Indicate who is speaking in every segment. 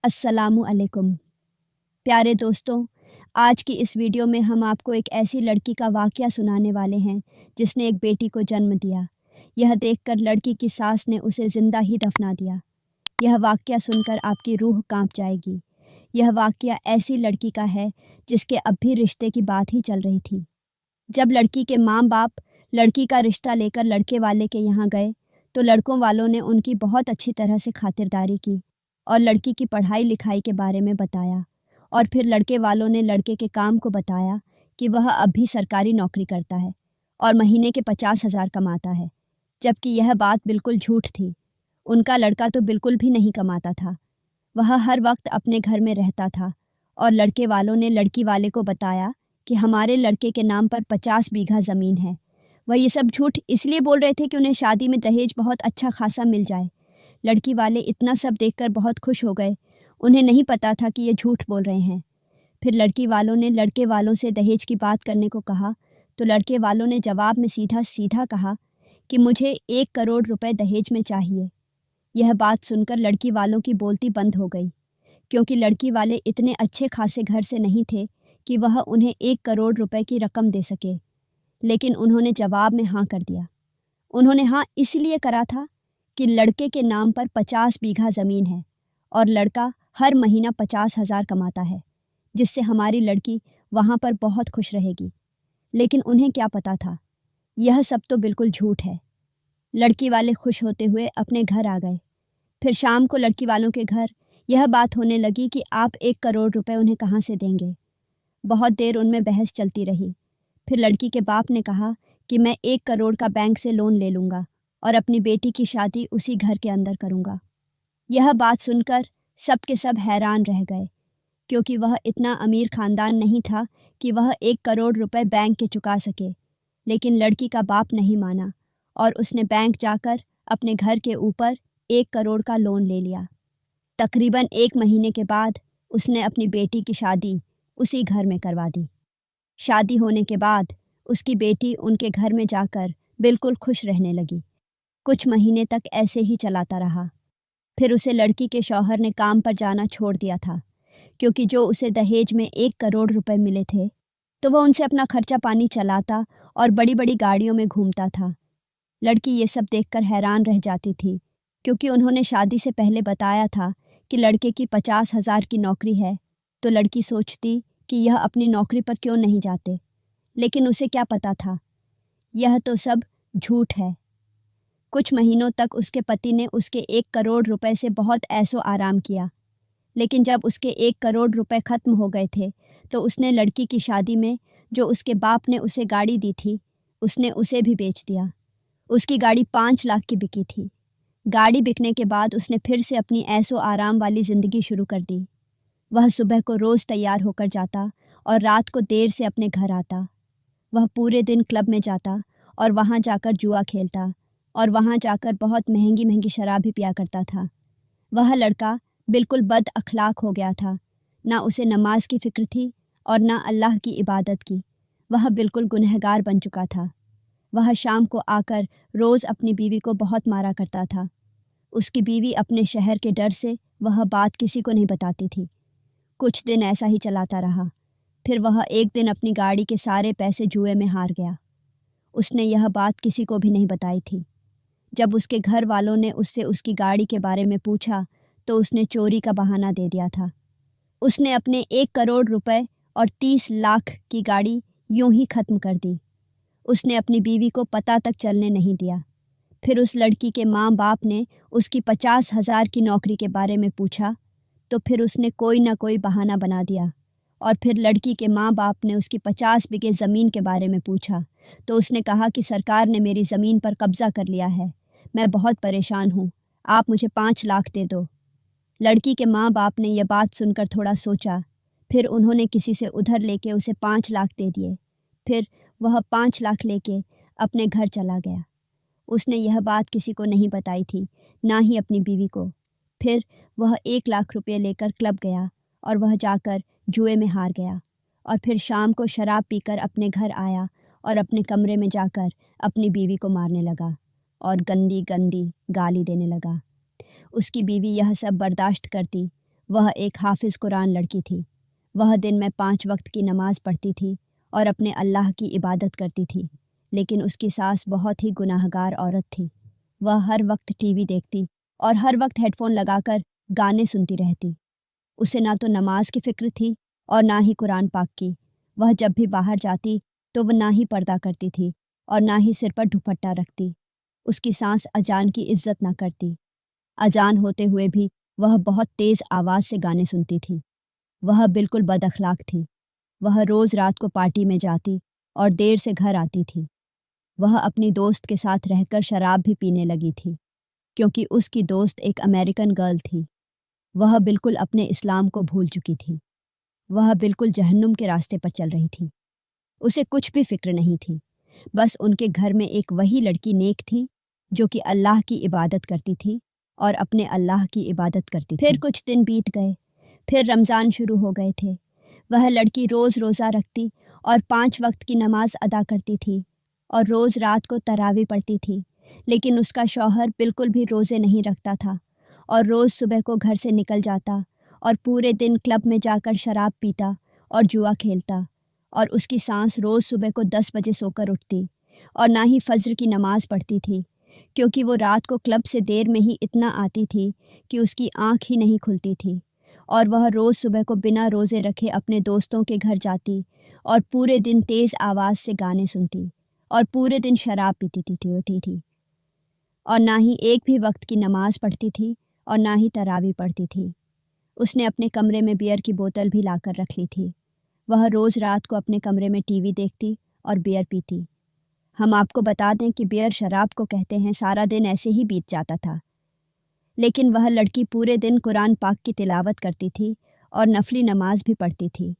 Speaker 1: अस्सलामु अलैकुम। प्यारे दोस्तों, आज की इस वीडियो में हम आपको एक ऐसी लड़की का वाक़या सुनाने वाले हैं जिसने एक बेटी को जन्म दिया। यह देखकर लड़की की सास ने उसे ज़िंदा ही दफना दिया। यह वाक़या सुनकर आपकी रूह कांप जाएगी। यह वाक़या ऐसी लड़की का है जिसके अब भी रिश्ते की बात ही चल रही थी। जब लड़की के माँ-बाप लड़की का रिश्ता लेकर लड़के वाले के यहाँ गए, तो लड़कों वालों ने उनकी बहुत अच्छी तरह से खातिरदारी की और लड़की की पढ़ाई-लिखाई के बारे में बताया। और फिर लड़के वालों ने लड़के के काम को बताया कि वह अब भी सरकारी नौकरी करता है और महीने के 50,000 कमाता है, जबकि यह बात बिल्कुल झूठ थी। उनका लड़का तो बिल्कुल भी नहीं कमाता था। वह हर वक्त अपने घर में रहता था और लड़के वालों ने लड़की वाले को बताया कि हमारे लड़के के नाम पर 50 बीघा ज़मीन है। वह ये सब झूठ इसलिए बोल रहे थे कि उन्हें शादी में दहेज बहुत अच्छा खासा मिल जाए। लड़की वाले इतना सब देखकर बहुत खुश हो गए। उन्हें नहीं पता था कि ये झूठ बोल रहे हैं। फिर लड़की वालों ने लड़के वालों से दहेज की बात करने को कहा, तो लड़के वालों ने जवाब में सीधा सीधा कहा कि मुझे 1 करोड़ रुपए दहेज में चाहिए। यह बात सुनकर लड़की वालों की बोलती बंद हो गई, क्योंकि लड़की वाले इतने अच्छे खासे घर से नहीं थे कि वह उन्हें 1 करोड़ रुपए की रकम दे सके। लेकिन उन्होंने जवाब में हाँ कर दिया। उन्होंने हाँ इसलिए करा था कि लड़के के नाम पर 50 बीघा ज़मीन है और लड़का हर महीना 50,000 कमाता है, जिससे हमारी लड़की वहाँ पर बहुत खुश रहेगी। लेकिन उन्हें क्या पता था, यह सब तो बिल्कुल झूठ है। लड़की वाले खुश होते हुए अपने घर आ गए। फिर शाम को लड़की वालों के घर यह बात होने लगी कि आप 1 करोड़ रुपए उन्हें कहाँ से देंगे। बहुत देर उनमें बहस चलती रही। फिर लड़की के बाप ने कहा कि मैं 1 करोड़ का बैंक से लोन ले लूँगा और अपनी बेटी की शादी उसी घर के अंदर करूँगा। यह बात सुनकर सब के सब हैरान रह गए, क्योंकि वह इतना अमीर खानदान नहीं था कि वह 1 करोड़ रुपए बैंक के चुका सके। लेकिन लड़की का बाप नहीं माना और उसने बैंक जाकर अपने घर के ऊपर 1 करोड़ का लोन ले लिया। तकरीबन 1 महीने के बाद उसने अपनी बेटी की शादी उसी घर में करवा दी। शादी होने के बाद उसकी बेटी उनके घर में जाकर बिल्कुल खुश रहने लगी। कुछ महीने तक ऐसे ही चलाता रहा। फिर उसे लड़की के शौहर ने काम पर जाना छोड़ दिया था, क्योंकि जो उसे दहेज में 1 करोड़ रुपए मिले थे, तो वह उनसे अपना खर्चा पानी चलाता और बड़ी बड़ी गाड़ियों में घूमता था। लड़की ये सब देखकर हैरान रह जाती थी, क्योंकि उन्होंने शादी से पहले बताया था कि लड़के की 50,000 की नौकरी है। तो लड़की सोचती कि यह अपनी नौकरी पर क्यों नहीं जाते, लेकिन उसे क्या पता था, यह तो सब झूठ है। कुछ महीनों तक उसके पति ने उसके 1 करोड़ रुपए से बहुत ऐशो आराम किया, लेकिन जब उसके 1 करोड़ रुपए ख़त्म हो गए थे, तो उसने लड़की की शादी में जो उसके बाप ने उसे गाड़ी दी थी, उसने उसे भी बेच दिया। उसकी गाड़ी 5 लाख की बिकी थी। गाड़ी बिकने के बाद उसने फिर से अपनी ऐशो आराम वाली ज़िंदगी शुरू कर दी। वह सुबह को रोज़ तैयार होकर जाता और रात को देर से अपने घर आता। वह पूरे दिन क्लब में जाता और वहाँ जाकर जुआ खेलता और वहाँ जाकर बहुत महंगी महंगी शराब भी पिया करता था। वह लड़का बिल्कुल बद अखलाक हो गया था। ना उसे नमाज की फ़िक्र थी और ना अल्लाह की इबादत की। वह बिल्कुल गुनहगार बन चुका था। वह शाम को आकर रोज़ अपनी बीवी को बहुत मारा करता था। उसकी बीवी अपने शहर के डर से वह बात किसी को नहीं बताती थी। कुछ दिन ऐसा ही चलाता रहा। फिर वह एक दिन अपनी गाड़ी के सारे पैसे जुए में हार गया। उसने यह बात किसी को भी नहीं बताई थी। जब उसके घर वालों ने उससे उसकी गाड़ी के बारे में पूछा, तो उसने चोरी का बहाना दे दिया था। उसने अपने 1 करोड़ रुपए और 30 लाख की गाड़ी यूं ही ख़त्म कर दी। उसने अपनी बीवी को पता तक चलने नहीं दिया। फिर उस लड़की के माँ बाप ने उसकी 50,000 की नौकरी के बारे में पूछा, तो फिर उसने कोई ना कोई बहाना बना दिया। और फिर लड़की के माँ बाप ने उसकी 50 बीघे ज़मीन के बारे में पूछा, तो उसने कहा कि सरकार ने मेरी ज़मीन पर कब्ज़ा कर लिया है, मैं बहुत परेशान हूँ, आप मुझे 5 लाख दे दो। लड़की के माँ बाप ने यह बात सुनकर थोड़ा सोचा। फिर उन्होंने किसी से उधार लेके उसे 5 लाख दे दिए। फिर वह 5 लाख लेके अपने घर चला गया। उसने यह बात किसी को नहीं बताई थी, ना ही अपनी बीवी को। फिर वह 1 लाख रुपये लेकर क्लब गया और वह जाकर जुए में हार गया। और फिर शाम को शराब पीकर अपने घर आया और अपने कमरे में जाकर अपनी बीवी को मारने लगा और गंदी गंदी गाली देने लगा। उसकी बीवी यह सब बर्दाश्त करती वह एक हाफिज़ कुरान लड़की थी। वह दिन में 5 वक्त की नमाज पढ़ती थी और अपने अल्लाह की इबादत करती थी, लेकिन उसकी सास बहुत ही गुनाहगार औरत थी। वह हर वक्त टीवी देखती और हर वक्त हेडफोन लगाकर गाने सुनती रहती। उसे ना तो नमाज की फ़िक्र थी और ना ही कुरान पाक की। वह जब भी बाहर जाती तो वह ना ही पर्दा करती थी और ना ही सिर पर दुपट्टा रखती। उसकी सास अजान की इज्जत ना करती। अजान होते हुए भी वह बहुत तेज़ आवाज़ से गाने सुनती थी। वह बिल्कुल बदअखलाक थी। वह रोज़ रात को पार्टी में जाती और देर से घर आती थी। वह अपनी दोस्त के साथ रहकर शराब भी पीने लगी थी, क्योंकि उसकी दोस्त एक अमेरिकन गर्ल थी। वह बिल्कुल अपने इस्लाम को भूल चुकी थी। वह बिल्कुल जहन्नुम के रास्ते पर चल रही थी। उसे कुछ भी फ़िक्र नहीं थी। बस उनके घर में एक वही लड़की नेक थी, जो कि अल्लाह की इबादत करती थी और अपने अल्लाह की इबादत करती थी। फिर कुछ दिन बीत गए। फिर रमज़ान शुरू हो गए थे। वह लड़की रोज़ रोज़ा रखती और 5 वक्त की नमाज अदा करती थी और रोज़ रात को तरावी पढ़ती थी, लेकिन उसका शौहर बिल्कुल भी रोज़े नहीं रखता था और रोज़ सुबह को घर से निकल जाता और पूरे दिन क्लब में जाकर शराब पीता और जुआ खेलता। और उसकी सास रोज़ सुबह को 10 बजे सोकर उठती और ना ही फज्र की नमाज़ पढ़ती थी, क्योंकि वो रात को क्लब से देर में ही इतना आती थी कि उसकी आँख ही नहीं खुलती थी। और वह रोज़ सुबह को बिना रोज़े रखे अपने दोस्तों के घर जाती और पूरे दिन तेज़ आवाज़ से गाने सुनती और पूरे दिन शराब पीती थी और ना ही एक भी वक्त की नमाज़ पढ़ती थी और ना ही तरावी पढ़ती थी। उसने अपने कमरे में बियर की बोतल भी लाकर रख ली थी। वह रोज़ रात को अपने कमरे में टीवी देखती और बियर पीती। हम आपको बता दें कि बियर शराब को कहते हैं। सारा दिन ऐसे ही बीत जाता था। लेकिन वह लड़की पूरे दिन कुरान पाक की तिलावत करती थी और नफली नमाज भी पढ़ती थी।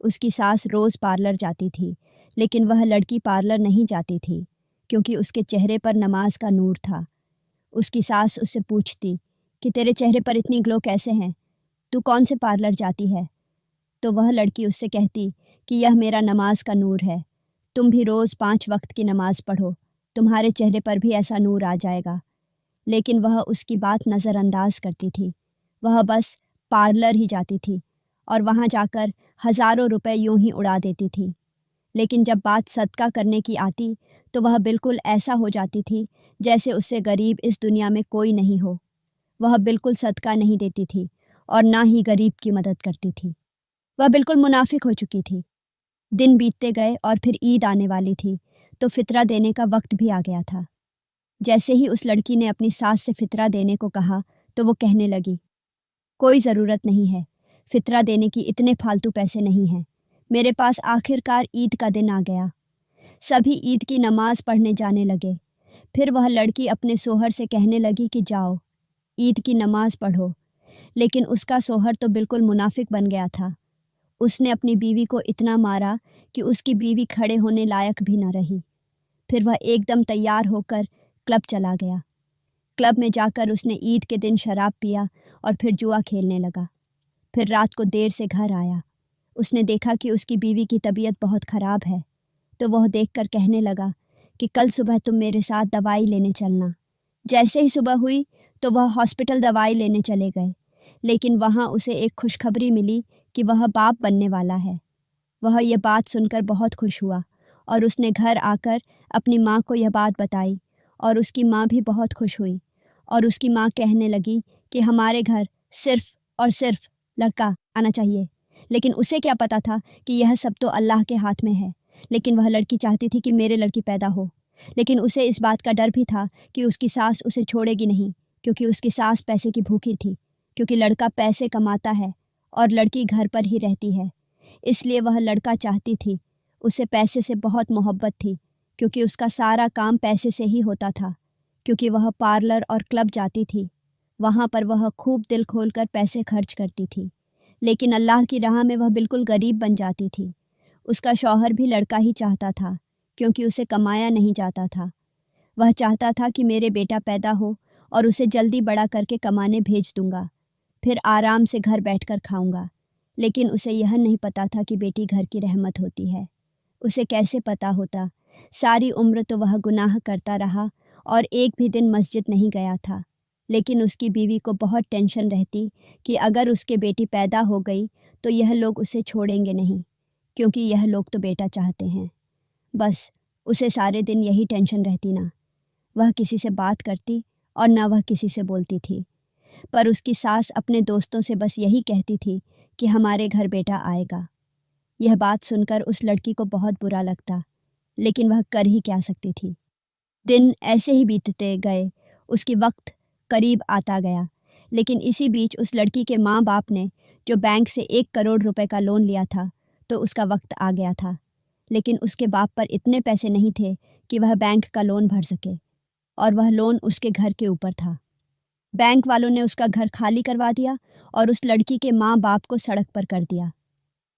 Speaker 1: उसकी सास रोज़ पार्लर जाती थी, लेकिन वह लड़की पार्लर नहीं जाती थी, क्योंकि उसके चेहरे पर नमाज का नूर था। उसकी सास उससे पूछती कि तेरे चेहरे पर इतनी ग्लो कैसे हैं? तू कौन से पार्लर जाती है? तो वह लड़की उससे कहती कि यह मेरा नमाज का नूर है। तुम भी रोज़ 5 वक्त की नमाज पढ़ो, तुम्हारे चेहरे पर भी ऐसा नूर आ जाएगा। लेकिन वह उसकी बात नज़रअंदाज करती थी। वह बस पार्लर ही जाती थी और वहाँ जाकर हज़ारों रुपए यूं ही उड़ा देती थी। लेकिन जब बात सदका करने की आती तो वह बिल्कुल ऐसा हो जाती थी जैसे उससे गरीब इस दुनिया में कोई नहीं हो। वह बिल्कुल सदका नहीं देती थी और ना ही गरीब की मदद करती थी। वह बिल्कुल मुनाफिक हो चुकी थी। दिन बीतते गए और फिर ईद आने वाली थी, तो फितरा देने का वक्त भी आ गया था। जैसे ही उस लड़की ने अपनी सास से फितरा देने को कहा तो वो कहने लगी, कोई ज़रूरत नहीं है, फितरा देने की इतने फालतू पैसे नहीं हैं। मेरे पास आखिरकार ईद का दिन आ गया। सभी ईद की नमाज पढ़ने जाने लगे। फिर वह लड़की अपने सोहर से कहने लगी कि जाओ, ईद की नमाज पढ़ो। लेकिन उसका सोहर तो बिल्कुल मुनाफिक बन गया था। उसने अपनी बीवी को इतना मारा कि उसकी बीवी खड़े होने लायक भी न रही। फिर वह एकदम तैयार होकर क्लब चला गया। क्लब में जाकर उसने ईद के दिन शराब पिया और फिर जुआ खेलने लगा। फिर रात को देर से घर आया। उसने देखा कि उसकी बीवी की तबीयत बहुत ख़राब है, तो वह देखकर कहने लगा कि कल सुबह तुम मेरे साथ दवाई लेने चलना। जैसे ही सुबह हुई तो वह हॉस्पिटल दवाई लेने चले गए, लेकिन वहाँ उसे एक खुशखबरी मिली कि वह बाप बनने वाला है। वह यह बात सुनकर बहुत खुश हुआ और उसने घर आकर अपनी माँ को यह बात बताई और उसकी माँ भी बहुत खुश हुई और उसकी माँ कहने लगी कि हमारे घर सिर्फ़ और सिर्फ लड़का आना चाहिए। लेकिन उसे क्या पता था कि यह सब तो अल्लाह के हाथ में है। लेकिन वह लड़की चाहती थी कि मेरे लड़की पैदा हो, लेकिन उसे इस बात का डर भी था कि उसकी सास उसे छोड़ेगी नहीं, क्योंकि उसकी सास पैसे की भूखी थी, क्योंकि लड़का पैसे कमाता है और लड़की घर पर ही रहती है। इसलिए वह लड़का चाहती थी। उसे पैसे से बहुत मोहब्बत थी, क्योंकि उसका सारा काम पैसे से ही होता था। क्योंकि वह पार्लर और क्लब जाती थी, वहाँ पर वह खूब दिल खोलकर पैसे खर्च करती थी, लेकिन अल्लाह की राह में वह बिल्कुल गरीब बन जाती थी। उसका शौहर भी लड़का ही चाहता था, क्योंकि उसे कमाया नहीं जाता था। वह चाहता था कि मेरे बेटा पैदा हो और उसे जल्दी बड़ा करके कमाने भेज दूंगा, फिर आराम से घर बैठकर खाऊंगा। लेकिन उसे यह नहीं पता था कि बेटी घर की रहमत होती है। उसे कैसे पता होता? सारी उम्र तो वह गुनाह करता रहा और एक भी दिन मस्जिद नहीं गया था। लेकिन उसकी बीवी को बहुत टेंशन रहती कि अगर उसके बेटी पैदा हो गई तो यह लोग उसे छोड़ेंगे नहीं, क्योंकि यह लोग तो बेटा चाहते हैं। बस उसे सारे दिन यही टेंशन रहती ना वह किसी से बात करती और ना वह किसी से बोलती थी। पर उसकी सास अपने दोस्तों से बस यही कहती थी कि हमारे घर बेटा आएगा। यह बात सुनकर उस लड़की को बहुत बुरा लगता, लेकिन वह कर ही क्या सकती थी। दिन ऐसे ही बीतते गए, उसकी वक्त करीब आता गया, लेकिन इसी बीच उस लड़की के माँ बाप ने जो बैंक से 1 करोड़ रुपए का लोन लिया था, तो उसका वक्त आ गया था। लेकिन उसके बाप पर इतने पैसे नहीं थे कि वह बैंक का लोन भर सके, और वह लोन उसके घर के ऊपर था। बैंक वालों ने उसका घर खाली करवा दिया और उस लड़की के माँ बाप को सड़क पर कर दिया।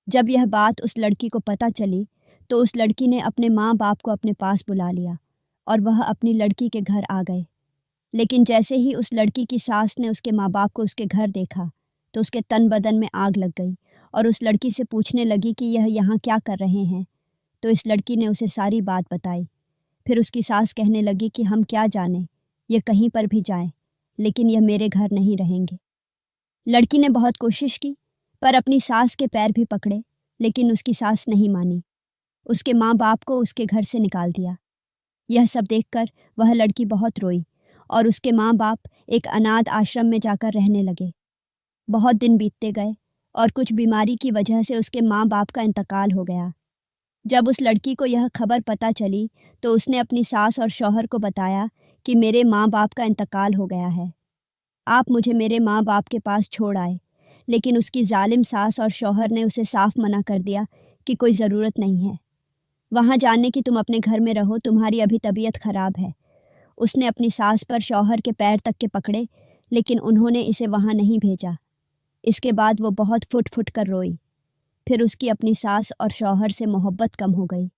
Speaker 1: जब यह बात उस लड़की को पता चली, तो उस लड़की ने अपने माँ बाप को अपने पास बुला लिया और वह अपनी लड़की के घर आ गए। लेकिन जैसे ही उस लड़की की सास ने उसके माँ बाप को उसके घर देखा, तो उसके तन बदन में आग लग गई और उस लड़की से पूछने लगी कि यह यहाँ क्या कर रहे हैं। तो इस लड़की ने उसे सारी बात बताई। फिर उसकी सास कहने लगी कि हम क्या जाने, ये कहीं पर भी जाए, लेकिन यह मेरे घर नहीं रहेंगे। लड़की ने बहुत कोशिश की, पर अपनी सास के पैर भी पकड़े, लेकिन उसकी सास नहीं मानी। उसके माँ बाप को उसके घर से निकाल दिया। यह सब देखकर वह लड़की बहुत रोई और उसके माँ बाप एक अनाथ आश्रम में जाकर रहने लगे। बहुत दिन बीतते गए और कुछ बीमारी की वजह से उसके माँ बाप का इंतकाल हो गया। जब उस लड़की को यह खबर पता चली, तो उसने अपनी सास और शौहर को बताया कि मेरे माँ बाप का इंतकाल हो गया है, आप मुझे मेरे माँ बाप के पास छोड़ आए। लेकिन उसकी जालिम सास और शौहर ने उसे साफ मना कर दिया कि कोई ज़रूरत नहीं है वहाँ जाने की, तुम अपने घर में रहो, तुम्हारी अभी तबीयत खराब है। उसने अपनी सास पर शौहर के पैर तक के पकड़े, लेकिन उन्होंने इसे वहाँ नहीं भेजा। इसके बाद वो बहुत फुट फुट कर रोई। फिर उसकी अपनी सास और शौहर से मोहब्बत कम हो गई।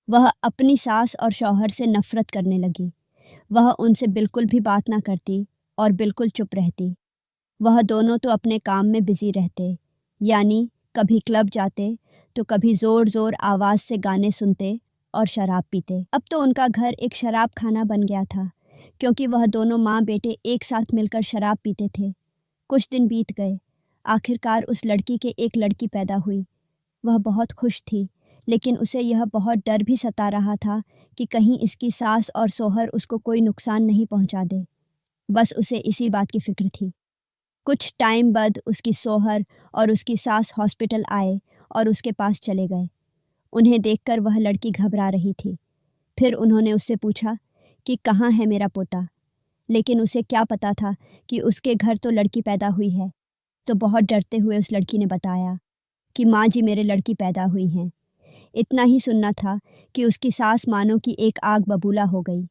Speaker 1: वह अपनी सास और शौहर से नफरत करने लगी। वह उनसे बिल्कुल भी बात ना करती और बिल्कुल चुप रहती। वह दोनों तो अपने काम में बिजी रहते, यानी कभी क्लब जाते तो कभी ज़ोर ज़ोर आवाज़ से गाने सुनते और शराब पीते। अब तो उनका घर एक शराब खाना बन गया था, क्योंकि वह दोनों माँ बेटे एक साथ मिलकर शराब पीते थे। कुछ दिन बीत गए। आखिरकार उस लड़की के एक लड़की पैदा हुई। वह बहुत खुश थी, लेकिन उसे यह बहुत डर भी सता रहा था कि कहीं इसकी सास और सोहर उसको कोई नुकसान नहीं पहुंचा दे। बस उसे इसी बात की फिक्र थी। कुछ टाइम बाद उसकी सोहर और उसकी सास हॉस्पिटल आए और उसके पास चले गए। उन्हें देखकर वह लड़की घबरा रही थी। फिर उन्होंने उससे पूछा कि कहाँ है मेरा पोता, लेकिन उसे क्या पता था कि उसके घर तो लड़की पैदा हुई है। तो बहुत डरते हुए उस लड़की ने बताया कि माँ जी, मेरे लड़की पैदा हुई हैं। इतना ही सुनना था कि उसकी सास मानो की एक आग बबूला हो गई।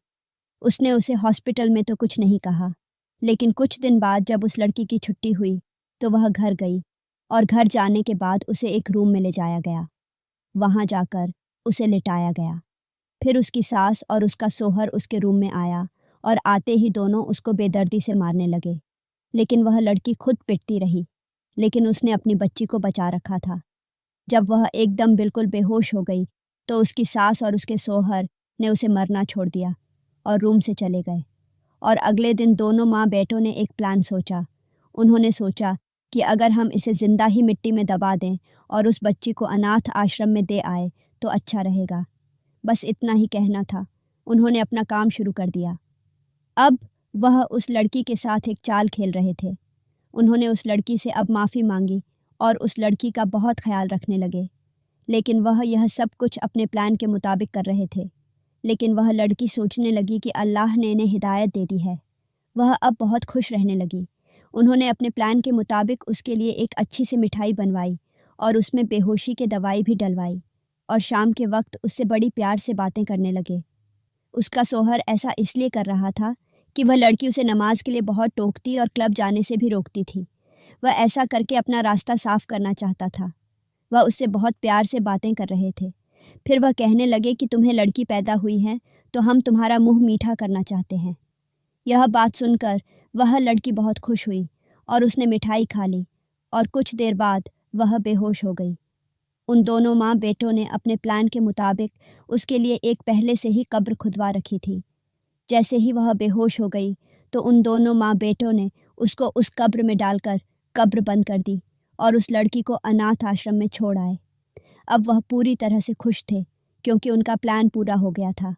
Speaker 1: उसने उसे हॉस्पिटल में तो कुछ नहीं कहा, लेकिन कुछ दिन बाद जब उस लड़की की छुट्टी हुई, तो वह घर गई और घर जाने के बाद उसे एक रूम में ले जाया गया। वहाँ जाकर उसे लिटाया गया। फिर उसकी सास और उसका सोहर उसके रूम में आया और आते ही दोनों उसको बेदर्दी से मारने लगे। लेकिन वह लड़की खुद पिटती रही, लेकिन उसने अपनी बच्ची को बचा रखा था। जब वह एकदम बिल्कुल बेहोश हो गई, तो उसकी सास और उसके सोहर ने उसे मरना छोड़ दिया और रूम से चले गए। और अगले दिन दोनों माँ बेटों ने एक प्लान सोचा। उन्होंने सोचा कि अगर हम इसे ज़िंदा ही मिट्टी में दबा दें और उस बच्ची को अनाथ आश्रम में दे आए तो अच्छा रहेगा। बस इतना ही कहना था। उन्होंने अपना काम शुरू कर दिया। अब वह उस लड़की के साथ एक चाल खेल रहे थे। उन्होंने उस लड़की से अब माफ़ी मांगी और उस लड़की का बहुत ख्याल रखने लगे। लेकिन वह यह सब कुछ अपने प्लान के मुताबिक कर रहे थे। लेकिन वह लड़की सोचने लगी कि अल्लाह ने इन्हें हिदायत दे दी है। वह अब बहुत खुश रहने लगी। उन्होंने अपने प्लान के मुताबिक उसके लिए एक अच्छी सी मिठाई बनवाई और उसमें बेहोशी की दवाई भी डलवाई, और शाम के वक्त उससे बड़ी प्यार से बातें करने लगे। उसका सोहर ऐसा इसलिए कर रहा था कि वह लड़की उसे नमाज के लिए बहुत टोकती और क्लब जाने से भी रोकती थी। वह ऐसा करके अपना रास्ता साफ करना चाहता था। वह उससे बहुत प्यार से बातें कर रहे थे। फिर वह कहने लगे कि तुम्हें लड़की पैदा हुई है, तो हम तुम्हारा मुंह मीठा करना चाहते हैं। यह बात सुनकर वह लड़की बहुत खुश हुई और उसने मिठाई खा ली, और कुछ देर बाद वह बेहोश हो गई। उन दोनों माँ बेटों ने अपने प्लान के मुताबिक उसके लिए एक पहले से ही कब्र खुदवा रखी थी। जैसे ही वह बेहोश हो गई, तो उन दोनों माँ बेटों ने उसको उस कब्र में डालकर कब्र बंद कर दी और उस लड़की को अनाथ आश्रम में छोड़ आए। अब वह पूरी तरह से खुश थे क्योंकि उनका प्लान पूरा हो गया था।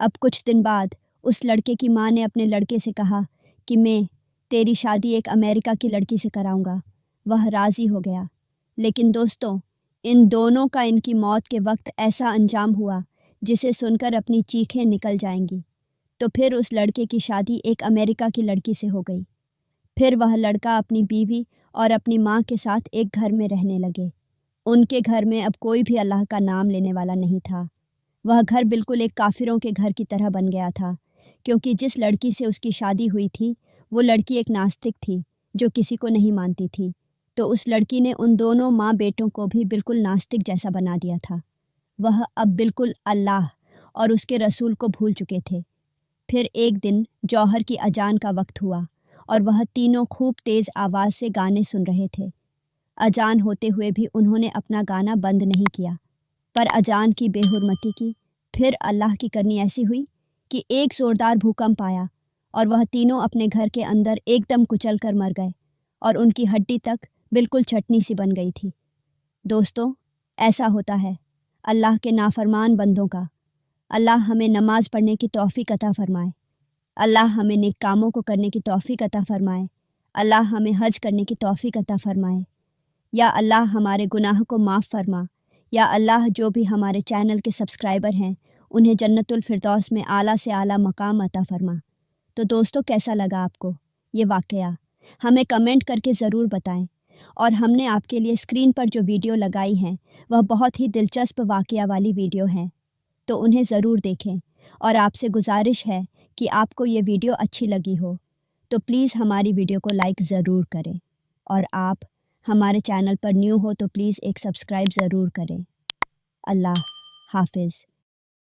Speaker 1: अब कुछ दिन बाद उस लड़के की माँ ने अपने लड़के से कहा कि मैं तेरी शादी एक अमेरिका की लड़की से कराऊंगा। वह राज़ी हो गया। लेकिन दोस्तों, इन दोनों का इनकी मौत के वक्त ऐसा अंजाम हुआ जिसे सुनकर अपनी चीखें निकल जाएंगी। तो फिर उस लड़के की शादी एक अमेरिका की लड़की से हो गई। फिर वह लड़का अपनी बीवी और अपनी माँ के साथ एक घर में रहने लगे। उनके घर में अब कोई भी अल्लाह का नाम लेने वाला नहीं था। वह घर बिल्कुल एक काफिरों के घर की तरह बन गया था, क्योंकि जिस लड़की से उसकी शादी हुई थी वो लड़की एक नास्तिक थी जो किसी को नहीं मानती थी। तो उस लड़की ने उन दोनों माँ बेटों को भी बिल्कुल नास्तिक जैसा बना दिया था। वह अब बिल्कुल अल्लाह और उसके रसूल को भूल चुके थे। फिर एक दिन जौहर की अजान का वक्त हुआ और वह तीनों खूब तेज़ आवाज़ से गाने सुन रहे थे। अजान होते हुए भी उन्होंने अपना गाना बंद नहीं किया, पर अजान की बेहुरमती की। फिर अल्लाह की करनी ऐसी हुई कि एक ज़ोरदार भूकंप आया और वह तीनों अपने घर के अंदर एकदम कुचल कर मर गए और उनकी हड्डी तक बिल्कुल चटनी सी बन गई थी। दोस्तों, ऐसा होता है अल्लाह के नाफरमान बंदों का। अल्लाह हमें नमाज पढ़ने की तौफीक अता फरमाए। अल्लाह हमें नेक कामों को करने की तौफीक अता फरमाए। अल्लाह हमें हज करने की तौफीक अता फरमाए। या अल्लाह हमारे गुनाह को माफ़ फरमा। या अल्लाह जो भी हमारे चैनल के सब्सक्राइबर हैं उन्हें जन्नतुल फिरदौस में आला से आला मकाम अता फरमा। तो दोस्तों, कैसा लगा आपको ये वाक़या? हमें कमेंट करके ज़रूर बताएं। और हमने आपके लिए स्क्रीन पर जो वीडियो लगाई हैं वह बहुत ही दिलचस्प वाक़या वाली वीडियो हैं, तो उन्हें ज़रूर देखें। और आपसे गुजारिश है कि आपको ये वीडियो अच्छी लगी हो तो प्लीज़ हमारी वीडियो को लाइक ज़रूर करें। और आप हमारे चैनल पर न्यू हो तो प्लीज़ एक सब्सक्राइब ज़रूर करें। अल्लाह हाफ़िज़।